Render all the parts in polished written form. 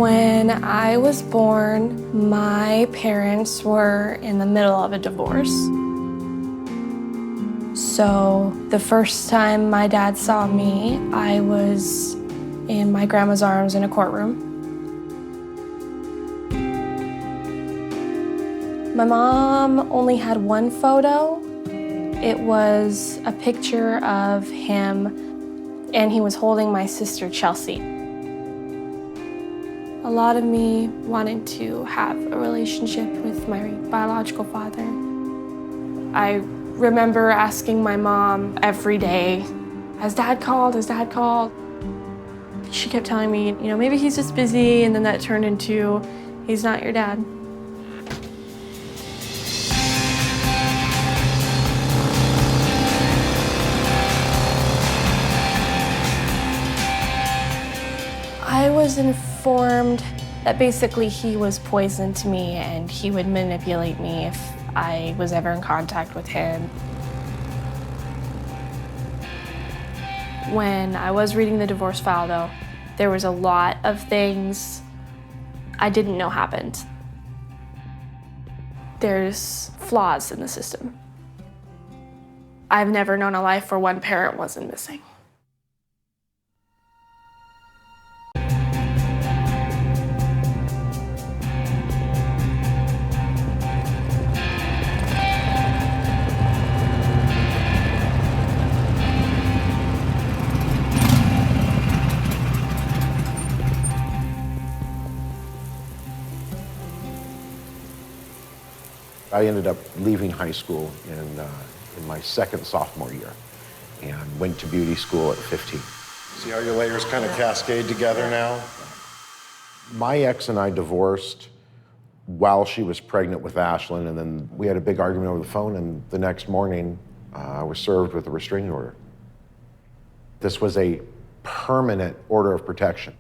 When I was born, my parents were in the middle of a divorce. So the first time my dad saw me, I was in my grandma's arms in a courtroom. My mom only had one photo. It was a picture of him, and he was holding my sister, Chelsea. A lot of me wanted to have a relationship with my biological father. I remember asking my mom every day, has Dad called, has Dad called? She kept telling me, maybe he's just busy, and then that turned into, he's not your dad. I was informed that basically he was poison to me and he would manipulate me if I was ever in contact with him. When I was reading the divorce file, though, there was a lot of things I didn't know happened. There's flaws in the system. I've never known a life where one parent wasn't missing. I ended up leaving high school in my second sophomore year and went to beauty school at 15. See how your layers kind of cascade together now? My ex and I divorced while she was pregnant with Ashlyn, and then we had a big argument over the phone, and the next morning I was served with a restraining order. This was a permanent order of protection.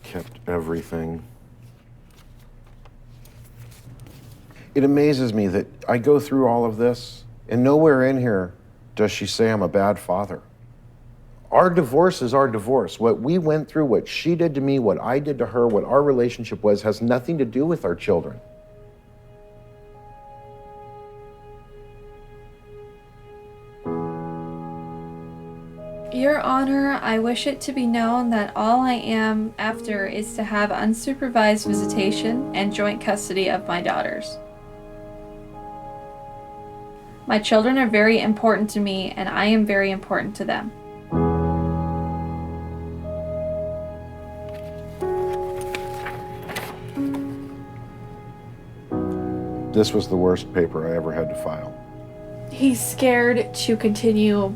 Kept everything. It amazes me that I go through all of this, and nowhere in here does she say I'm a bad father. Our divorce is our divorce. What we went through, what she did to me, what I did to her, what our relationship was, has nothing to do with our children. Your Honor, I wish it to be known that all I am after is to have unsupervised visitation and joint custody of my daughters. My children are very important to me, and I am very important to them. This was the worst paper I ever had to file. He's scared to continue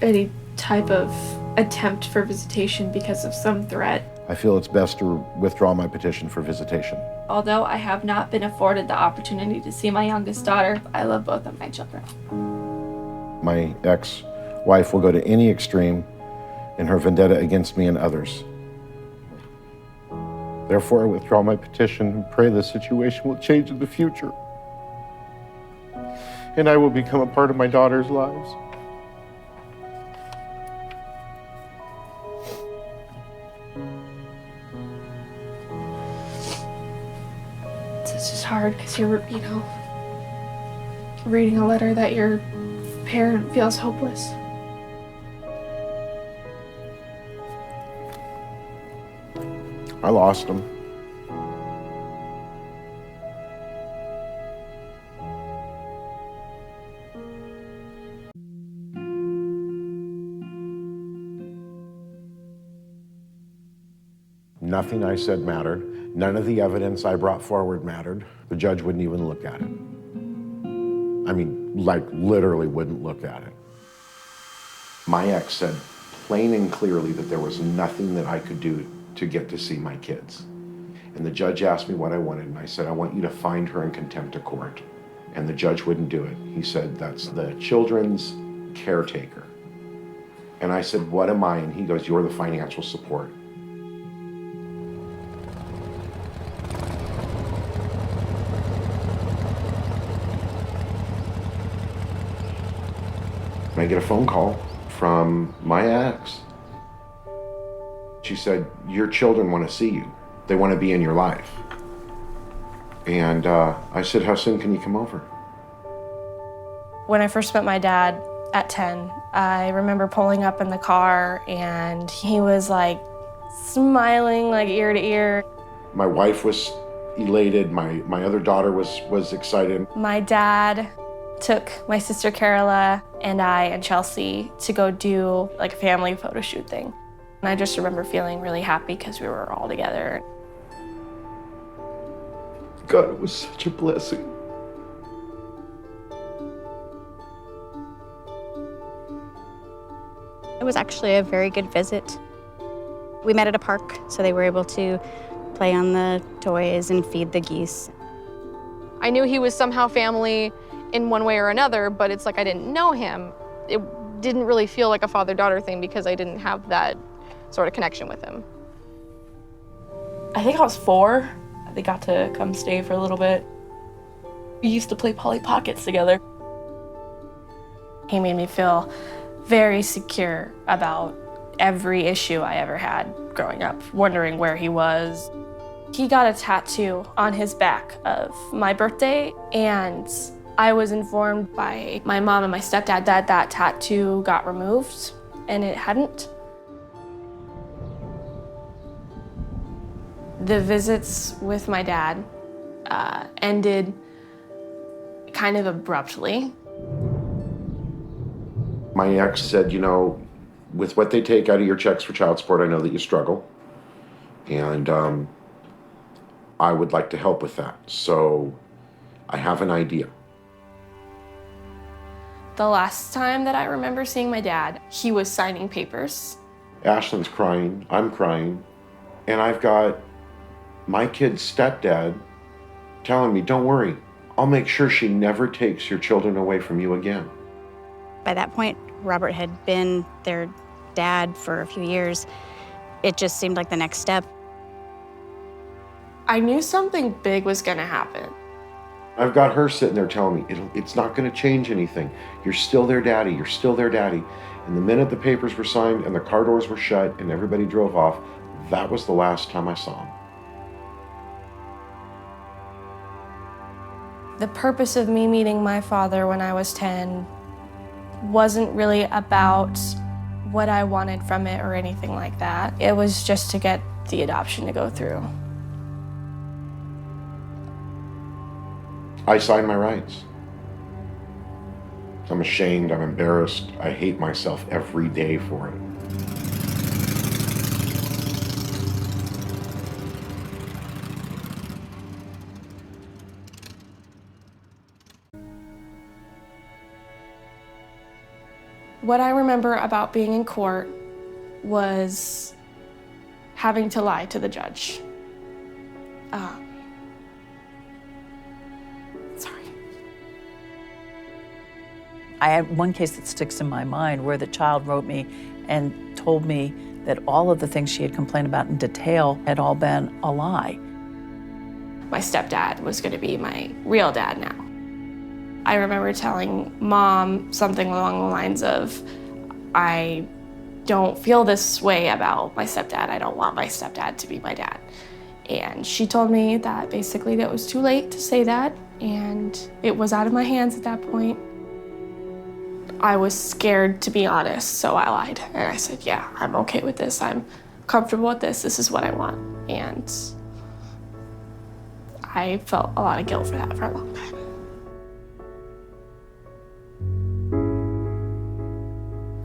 any type of attempt for visitation because of some threat. I feel it's best to withdraw my petition for visitation. Although I have not been afforded the opportunity to see my youngest daughter, I love both of my children. My ex-wife will go to any extreme in her vendetta against me and others. Therefore, I withdraw my petition and pray the situation will change in the future. And I will become a part of my daughter's lives. It's just hard because you're, reading a letter that your parent feels hopeless. I lost him. Nothing I said mattered. None of the evidence I brought forward mattered. The judge wouldn't even look at it. I mean, literally wouldn't look at it. My ex said plain and clearly that there was nothing that I could do to get to see my kids. And the judge asked me what I wanted, and I said, I want you to find her in contempt of court. And the judge wouldn't do it. He said, that's the children's caretaker. And I said, what am I? And he goes, you're the financial support. And I get a phone call from my ex. She said, your children want to see you. They want to be in your life. And I said, how soon can you come over? When I first met my dad at 10, I remember pulling up in the car and he was like smiling like ear to ear. My wife was elated. My other daughter was excited. My dad took my sister Carola and I and Chelsea to go do like a family photo shoot thing. And I just remember feeling really happy because we were all together. God, it was such a blessing. It was actually a very good visit. We met at a park, so they were able to play on the toys and feed the geese. I knew he was somehow family in one way or another, but it's like I didn't know him. It didn't really feel like a father-daughter thing because I didn't have that sort of connection with him. I think I was 4. They got to come stay for a little bit. We used to play Polly Pockets together. He made me feel very secure about every issue I ever had growing up, wondering where he was. He got a tattoo on his back of my birthday, and I was informed by my mom and my stepdad that that tattoo got removed, and it hadn't. The visits with my dad ended kind of abruptly. My ex said, you know, with what they take out of your checks for child support, I know that you struggle. And I would like to help with that. So I have an idea. The last time that I remember seeing my dad, he was signing papers. Ashlyn's crying, I'm crying, and I've got my kid's stepdad telling me, don't worry, I'll make sure she never takes your children away from you again. By that point, Robert had been their dad for a few years. It just seemed like the next step. I knew something big was gonna happen. I've got her sitting there telling me, it's not gonna change anything. You're still their daddy, you're still their daddy. And the minute the papers were signed and the car doors were shut and everybody drove off, that was the last time I saw him. The purpose of me meeting my father when I was 10 wasn't really about what I wanted from it or anything like that. It was just to get the adoption to go through. I signed my rights. I'm ashamed, I'm embarrassed, I hate myself every day for it. What I remember about being in court was having to lie to the judge. Sorry. I had one case that sticks in my mind where the child wrote me and told me that all of the things she had complained about in detail had all been a lie. My stepdad was going to be my real dad now. I remember telling Mom something along the lines of, I don't feel this way about my stepdad. I don't want my stepdad to be my dad. And she told me that basically that was too late to say that, and it was out of my hands at that point. I was scared, to be honest, so I lied. And I said, yeah, I'm okay with this. I'm comfortable with this. This is what I want. And I felt a lot of guilt for that for a long time.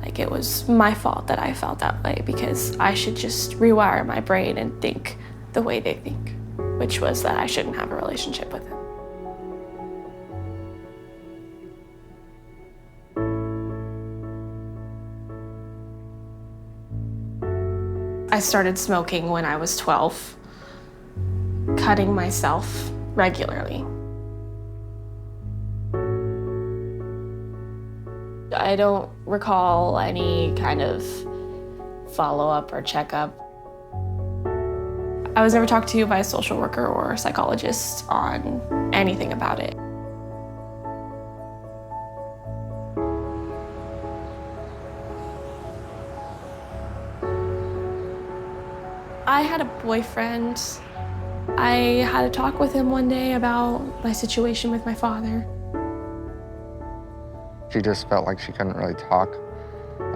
Like it was my fault that I felt that way because I should just rewire my brain and think the way they think, which was that I shouldn't have a relationship with him. I started smoking when I was 12, cutting myself regularly. I don't recall any kind of follow-up or checkup. I was never talked to by a social worker or a psychologist on anything about it. I had a boyfriend. I had a talk with him one day about my situation with my father. She just felt like she couldn't really talk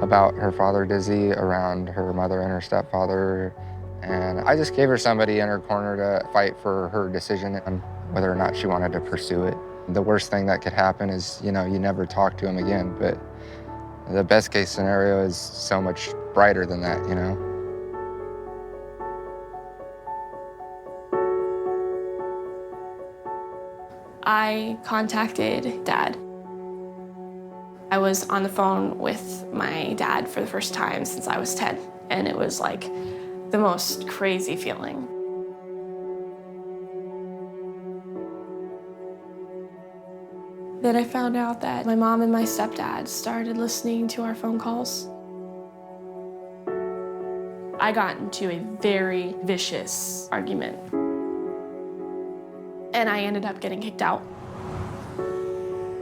about her father, Dizzy, around her mother and her stepfather. And I just gave her somebody in her corner to fight for her decision on whether or not she wanted to pursue it. The worst thing that could happen is, you never talk to him again, but the best case scenario is so much brighter than that. I contacted Dad. I was on the phone with my dad for the first time since I was 10, and it was like the most crazy feeling. Then I found out that my mom and my stepdad started listening to our phone calls. I got into a very vicious argument, and I ended up getting kicked out.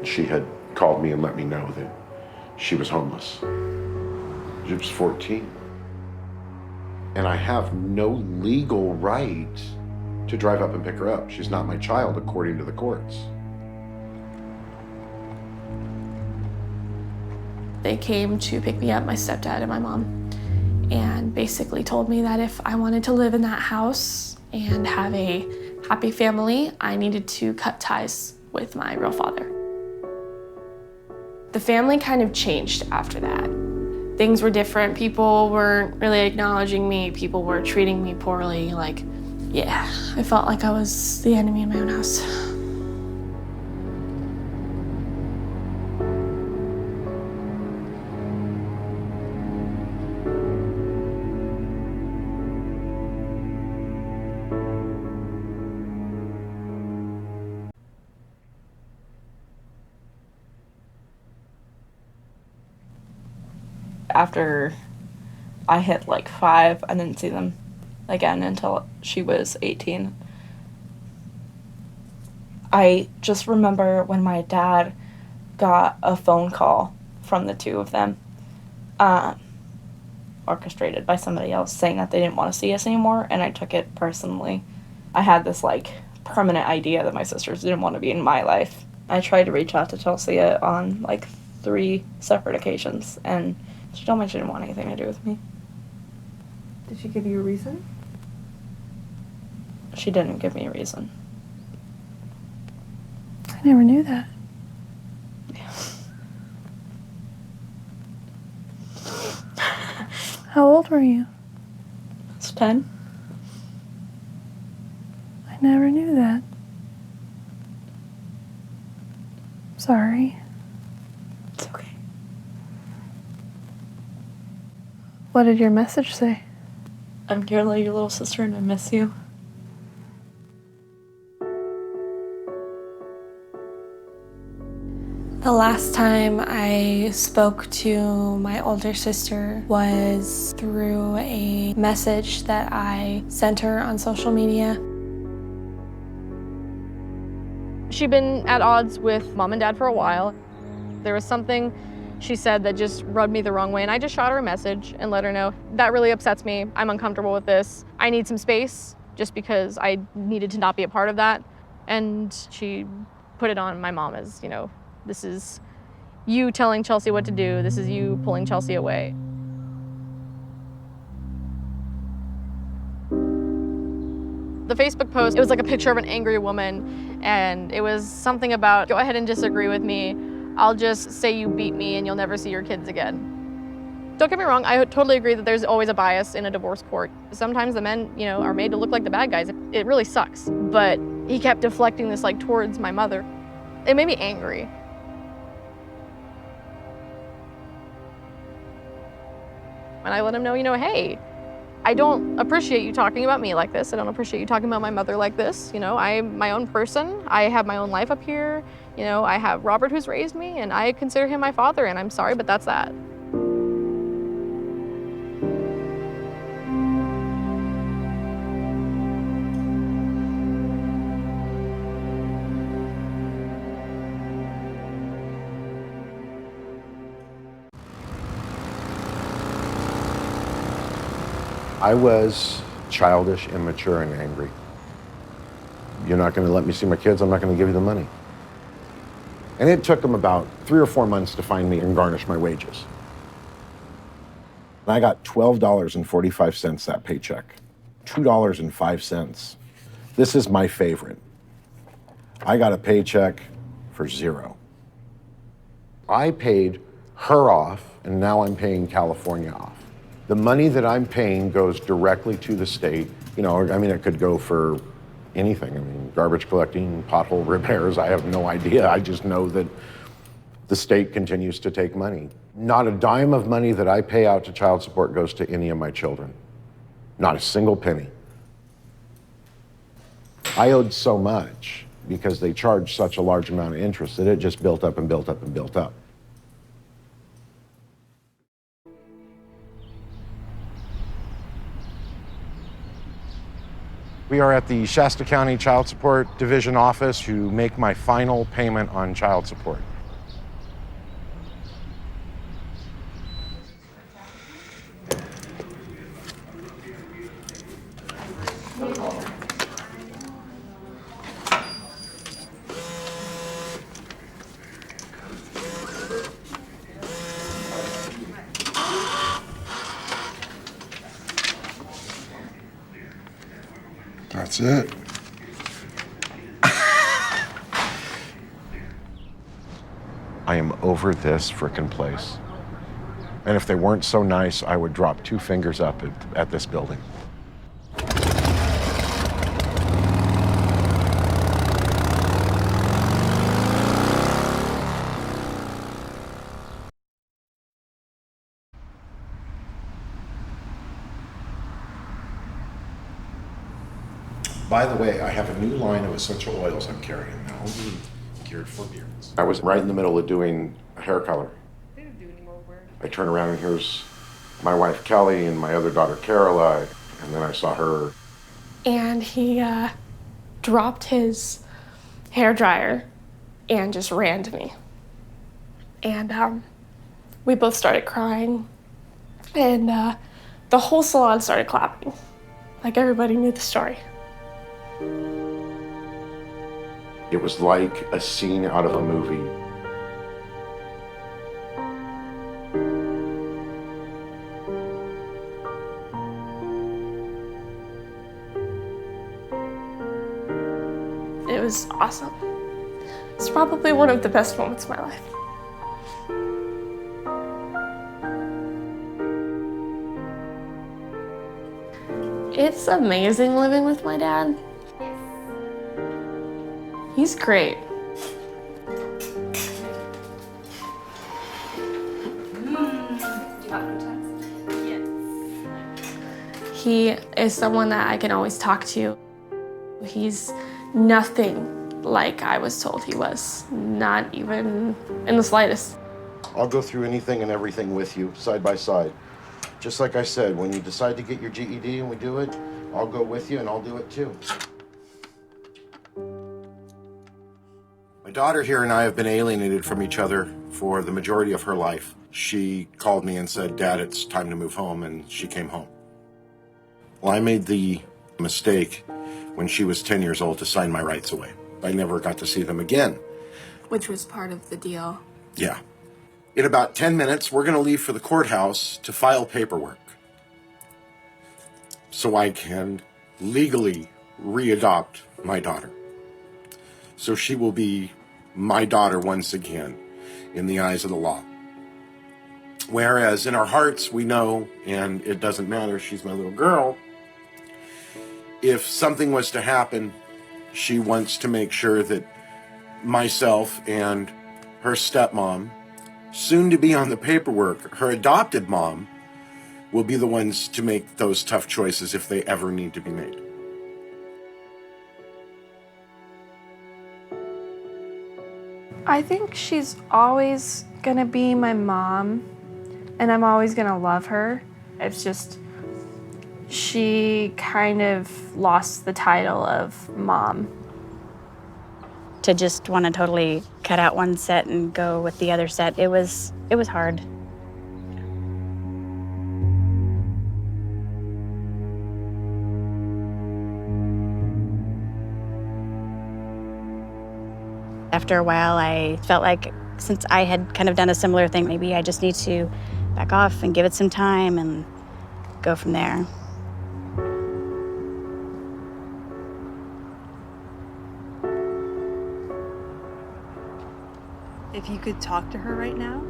She had called me and let me know that she was homeless. She was 14. And I have no legal right to drive up and pick her up. She's not my child according to the courts. They came to pick me up, my stepdad and my mom, and basically told me that if I wanted to live in that house and have a happy family, I needed to cut ties with my real father. The family kind of changed after that. Things were different. People weren't really acknowledging me. People were treating me poorly. I felt like I was the enemy in my own house. After I hit 5, I didn't see them again until she was 18. I just remember when my dad got a phone call from the two of them, orchestrated by somebody else, saying that they didn't want to see us anymore, and I took it personally. I had this permanent idea that my sisters didn't want to be in my life. I tried to reach out to Chelsea on 3 separate occasions, and she told me she didn't want anything to do with me. Did she give you a reason? She didn't give me a reason. I never knew that. Yeah. How old were you? I was 10. I never knew that. Sorry. It's okay. What did your message say? I'm Carla, your little sister, and I miss you. The last time I spoke to my older sister was through a message that I sent her on social media. She'd been at odds with mom and dad for a while. There was something she said that just rubbed me the wrong way, and I just shot her a message and let her know, that really upsets me. I'm uncomfortable with this. I need some space, just because I needed to not be a part of that. And she put it on my mom as, this is you telling Chelsea what to do. This is you pulling Chelsea away. The Facebook post, it was like a picture of an angry woman, and it was something about, go ahead and disagree with me. I'll just say you beat me and you'll never see your kids again. Don't get me wrong, I totally agree that there's always a bias in a divorce court. Sometimes the men, are made to look like the bad guys. It really sucks. But he kept deflecting this towards my mother. It made me angry. And I let him know, hey, I don't appreciate you talking about me like this. I don't appreciate you talking about my mother like this. I'm my own person. I have my own life up here. I have Robert who's raised me, and I consider him my father, and I'm sorry, but that's that. I was childish, immature, and angry. You're not going to let me see my kids, I'm not going to give you the money. And it took them about 3 or 4 months to find me and garnish my wages. And I got $12.45 that paycheck. $2.05. This is my favorite. I got a paycheck for $0. I paid her off, and now I'm paying California off. The money that I'm paying goes directly to the state. You know, I mean, it could go for anything. I mean, garbage collecting, pothole repairs, I have no idea. I just know that the state continues to take money. Not a dime of money that I pay out to child support goes to any of my children. Not a single penny. I owed so much because they charged such a large amount of interest that it just built up and built up and built up. We are at the Shasta County Child Support Division office to make my final payment on child support. That's it. I am over this frickin' place. And if they weren't so nice, I would drop 2 fingers up at this building. By the way, I have a new line of essential oils I'm carrying now, geared for beards. I was right in the middle of doing hair color. They don't do any more work. I turn around and here's my wife Kelly and my other daughter Caroline, and then I saw her. And he dropped his hairdryer and just ran to me. And we both started crying, and the whole salon started clapping. Like everybody knew the story. It was like a scene out of a movie. It was awesome. It's probably one of the best moments of my life. It's amazing living with my dad. He's great. He is someone that I can always talk to. He's nothing like I was told he was, not even in the slightest. I'll go through anything and everything with you, side by side. Just like I said, when you decide to get your GED and we do it, I'll go with you and I'll do it too. My daughter here and I have been alienated from each other for the majority of her life. She called me and said, "Dad, it's time to move home," and she came home. Well, I made the mistake when she was 10 years old to sign my rights away. I never got to see them again. Which was part of the deal. Yeah. In about 10 minutes, we're going to leave for the courthouse to file paperwork so I can legally readopt my daughter. So she will be my daughter once again in the eyes of the law. Whereas in our hearts, we know, and it doesn't matter, she's my little girl. If something was to happen, she wants to make sure that myself and her stepmom, soon to be on the paperwork, her adopted mom, will be the ones to make those tough choices if they ever need to be made. I think she's always gonna be my mom, and I'm always gonna love her. It's just, she kind of lost the title of mom. To just want to totally cut out one set and go with the other set, it was hard. After a while, I felt like since I had kind of done a similar thing, maybe I just need to back off and give it some time and go from there. If you could talk to her right now,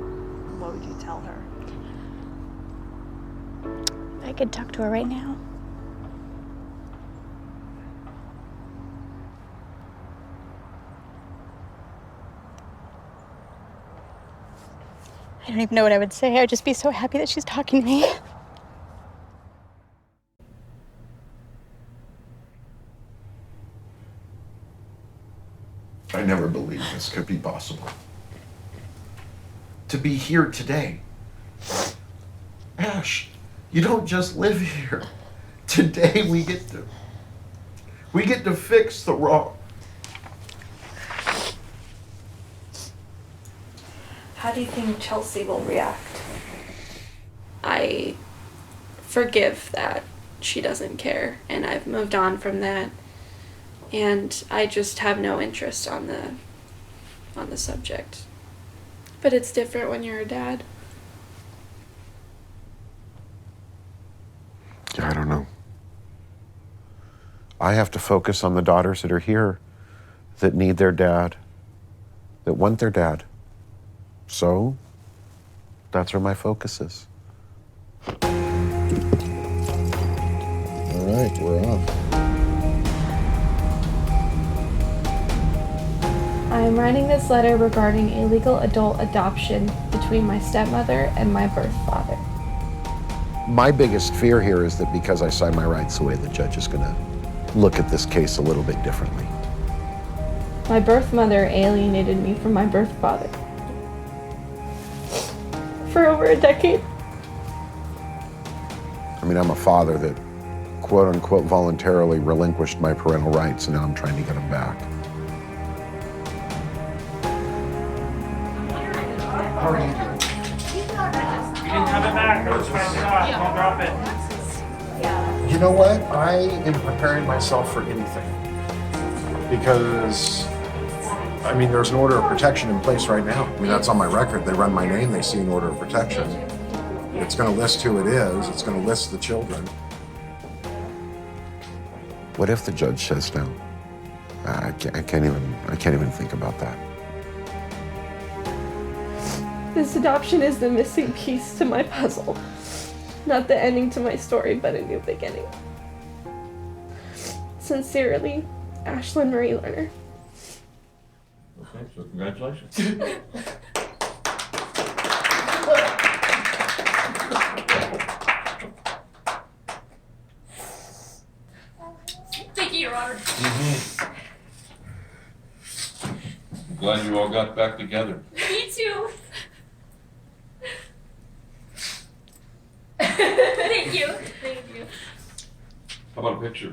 what would you tell her? I could talk to her right now. I don't even know what I would say. I would just be so happy that she's talking to me. I never believed this could be possible. To be here today. Ash, you don't just live here. Today we get to fix the wrong. How do you think Chelsea will react? I forgive that she doesn't care, and I've moved on from that. And I just have no interest on the subject. But it's different when you're a dad. Yeah, I don't know. I have to focus on the daughters that are here, that need their dad, that want their dad. So, that's where my focus is. All right, we're off. I am writing this letter regarding a legal adult adoption between my stepmother and my birth father. My biggest fear here is that because I sign my rights away, the judge is gonna look at this case a little bit differently. My birth mother alienated me from my birth father for over a decade. I mean, I'm a father that quote unquote voluntarily relinquished my parental rights, and now I'm trying to get them back. How are you doing? You didn't have it back. I was trying to stop. Don't drop it. You know what? I am preparing myself for anything. Because, I mean, there's an order of protection in place right now. I mean, that's on my record. They run my name, they see an order of protection. It's going to list who it is. It's going to list the children. What if the judge says no? I can't even think about that. This adoption is the missing piece to my puzzle. Not the ending to my story, but a new beginning. Sincerely, Ashlyn Marie Lerner. Okay, so congratulations. Thank you, Your Honor. I'm glad you all got back together. Me too. Thank you. Thank you. How about a picture?